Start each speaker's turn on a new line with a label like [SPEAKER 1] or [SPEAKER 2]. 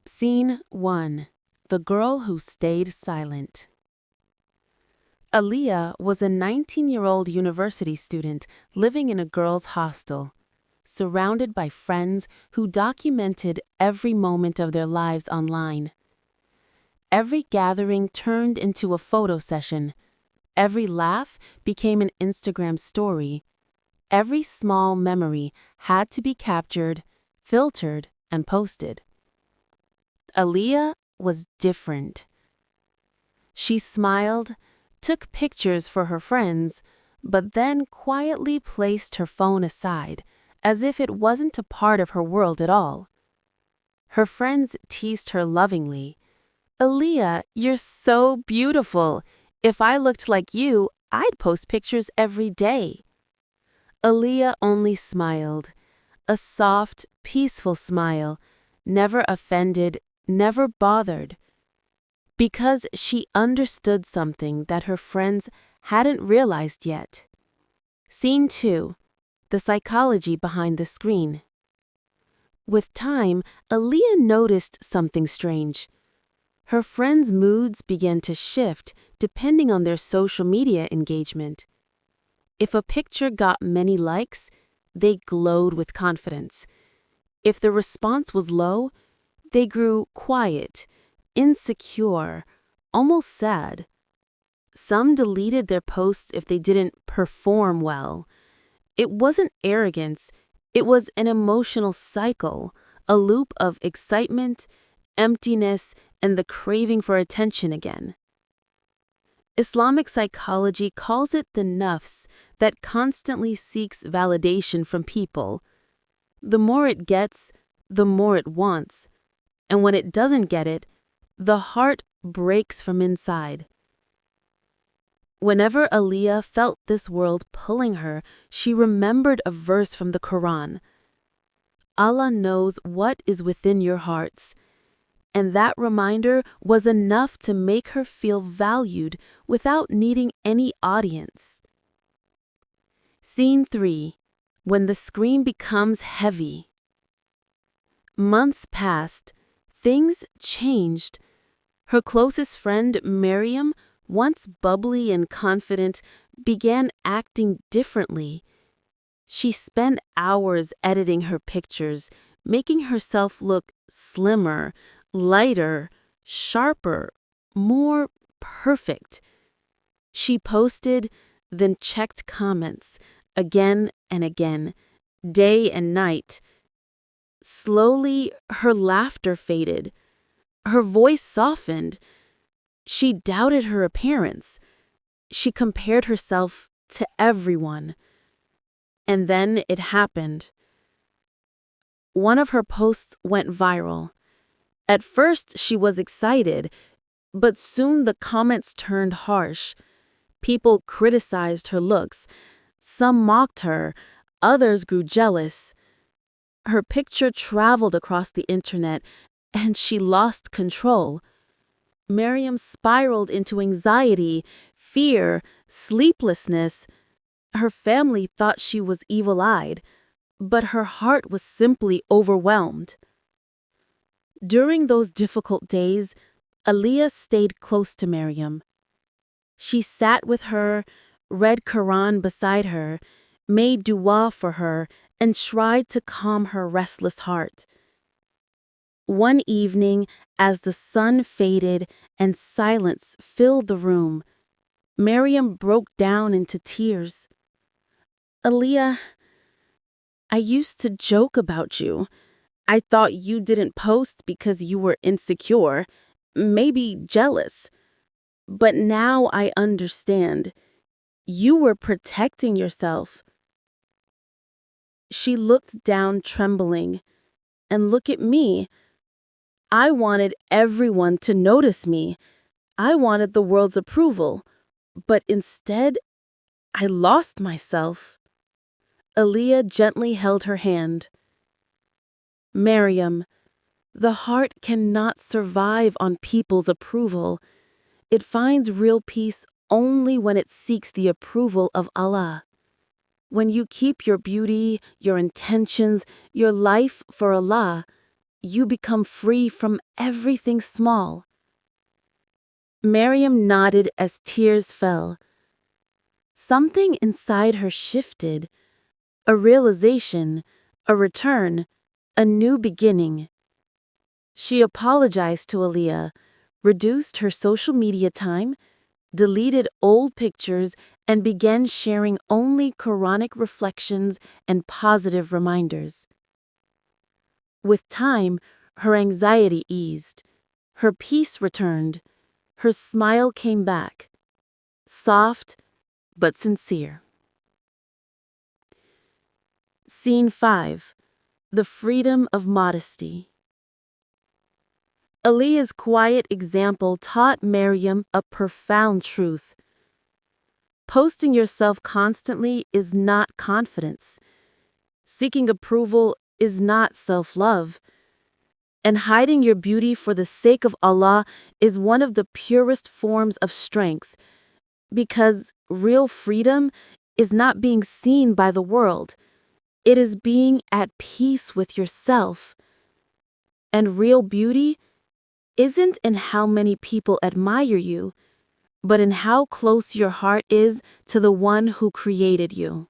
[SPEAKER 1] Scene 1. The Girl Who Stayed Silent. Aaliyah was a 19-year-old university student living in a girls' hostel, surrounded by friends who documented every moment of their lives online. Every gathering turned into a photo session. Every laugh became an Instagram story. Every small memory had to be captured, filtered, and posted. Aaliyah was different. She smiled, took pictures for her friends, but then quietly placed her phone aside, as if it wasn't a part of her world at all. Her friends teased her lovingly. "Aaliyah, you're so beautiful. If I looked like you, I'd post pictures every day." Aaliyah only smiled, a soft, peaceful smile, never offended, never bothered, because she understood something that her friends hadn't realized yet. Scene 2. The psychology behind the screen. With time, Aaliyah noticed something strange. Her friends' moods began to shift depending on their social media engagement. If a picture got many likes, they glowed with confidence. If the response was low, they grew quiet, insecure, almost sad. Some deleted their posts if they didn't perform well. It wasn't arrogance, it was an emotional cycle, a loop of excitement, emptiness, and the craving for attention again. Islamic psychology calls it the nafs that constantly seeks validation from people. The more it gets, the more it wants. And when it doesn't get it, the heart breaks from inside. Whenever Aaliyah felt this world pulling her, she remembered a verse from the Quran. Allah knows what is within your hearts. And that reminder was enough to make her feel valued without needing any audience. Scene 3. When the screen becomes heavy. Months passed. Things changed. Her closest friend, Miriam, once bubbly and confident, began acting differently. She spent hours editing her pictures, making herself look slimmer, lighter, sharper, more perfect. She posted, then checked comments, again and again, day and night. Slowly, her laughter faded. Her voice softened. She doubted her appearance. She compared herself to everyone. And then it happened. One of her posts went viral. At first, she was excited, but soon the comments turned harsh. People criticized her looks. Some mocked her. Others grew jealous. Her picture traveled across the internet, and she lost control. Miriam spiraled into anxiety, fear, sleeplessness. Her family thought she was evil-eyed, but her heart was simply overwhelmed. During those difficult days, Aaliyah stayed close to Miriam. She sat with her, read Quran beside her, made dua for her, and tried to calm her restless heart. One evening, as the sun faded and silence filled the room, Miriam broke down into tears. "Aaliyah, I used to joke about you. I thought you didn't post because you were insecure, maybe jealous. But now I understand. You were protecting yourself." She looked down trembling. "And look at me. I wanted everyone to notice me. I wanted the world's approval. But instead, I lost myself." Aaliyah gently held her hand. "Miriam, the heart cannot survive on people's approval. It finds real peace only when it seeks the approval of Allah. When you keep your beauty, your intentions, your life for Allah, you become free from everything small. Miriam nodded as tears fell. Something inside her shifted, a realization, a return, a new beginning. She apologized to Aliyah, reduced her social media time, deleted old pictures, and began sharing only Quranic reflections and positive reminders. With time, her anxiety eased, her peace returned, her smile came back, soft but sincere. Scene 5. The Freedom of Modesty. Aliyah's quiet example taught Maryam a profound truth. Posting yourself constantly is not confidence. Seeking approval is not self-love. And hiding your beauty for the sake of Allah is one of the purest forms of strength, because real freedom is not being seen by the world. It is being at peace with yourself. And real beauty isn't in how many people admire you, but in how close your heart is to the one who created you.